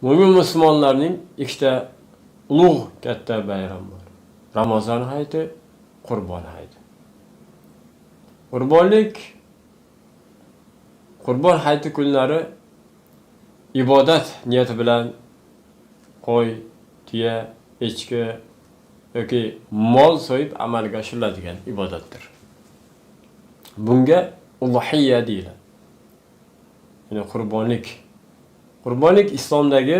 Mo'min musulmonlarning ikkita ulug' katta bayram bor. Ramazon hayiti, Qurbon hayiti. Qurbon hayiti kunlari ibodat niyati bilan qo'y, tuya, echki yoki mol so'yib amalga oshiriladigan ibodatdir. Bunga ulug'iyya deyiladi. Ya'ni Qurbonlik islomdagi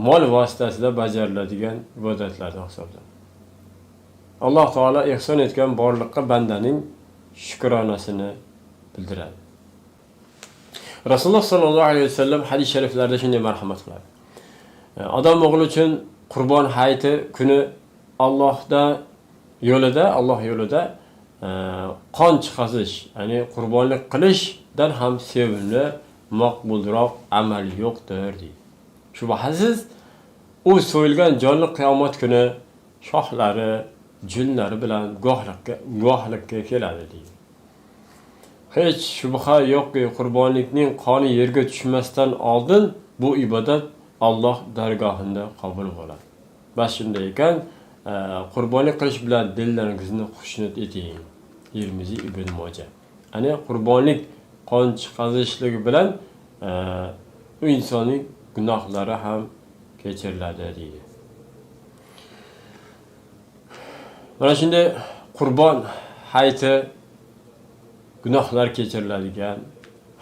mol vositasida bajariladigan ibodatlardan hisoblanadi. Alloh taolo ihson etgan borliqqa bandaning shukronasini bildiradi. Rasululloh sollallohu alayhi vasallam hadis shariflarida shunday marhamat qiladi. Odam o'g'li uchun Qurbon hayiti kuni Alloh yo'lida qon chiqazish, ya'ni qurbonlik qilishdan ham sevimli, maqbulroq amal yo'qdir deydi. Shubhasiz, u so'yilgan jonli qiyomat kuni shohlari, junlari bilan guvohlikka keladi deydi. Hech shubha yo'qki, qurbonlikning qoni yerga tushmasdan oldin bu ibodat Alloh dargohida qabul bo'ladi. Bas shunday ekan, qurbonlik qilish bilan dillaringizni xushnud eting. Tirmiziy ibn Moja. Ya'ni qurbonlik qon chiqazishligi bilan u insonning gunohlari ham kechiriladi deydi. Mana shunday Qurbon hayiti gunohlar kechiriladigan,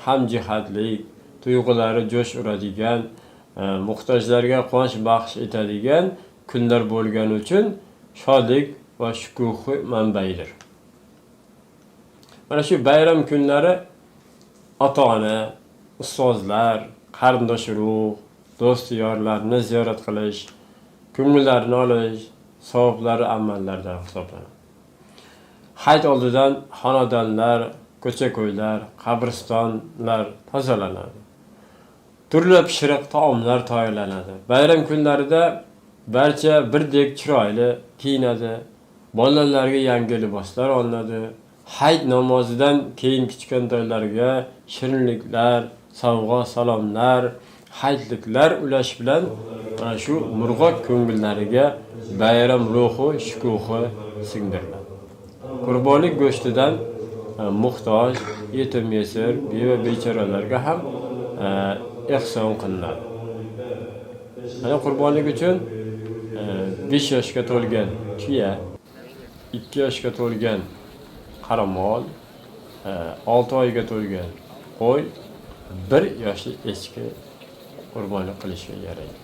hamjihatlik, tuyg'ulari jo'sh uradigan, muhtojlarga quvonch baxsh etadigan kunlar bo'lgani uchun shodlik va shukuhi manbaidir. Mana shu bayram kunlari ota-ona, ustozlar, qarindosh urug', do'st yorlarni ziyorat qilish, ko'ngillarini olish, savoblari amallardan hisoblanadi. Hayit oldidan xonadonlar, ko'cha-ko'ylar, qabristonlar tozalanadi. Turli pishiriq taomlar tayyorlanadi. Bayram kunlarida barcha birdek chiroyli kiyinadi. Bolalarga yangi liboslar olinadi. Hayit namozidan keyin kichkintoylarga shirinliklar, sovg'a-salomlar, hayitliklar ulash bilan mana shu murg'ak ko'ngillariga bayram ruhi, shukuhi singdiriladi. Qurbonlik go'shtidan muhtoj, yetim yesir, beva bechoralarga ham ihson qilinadi. Mana qurbonlik uchun 5 yoshga to'lgan tuya, 2 yoshga to'lgan qaramol, 6 oyga to'lgan qo'y, 1 yoshli echki qurbonlik qilishga yaraydi.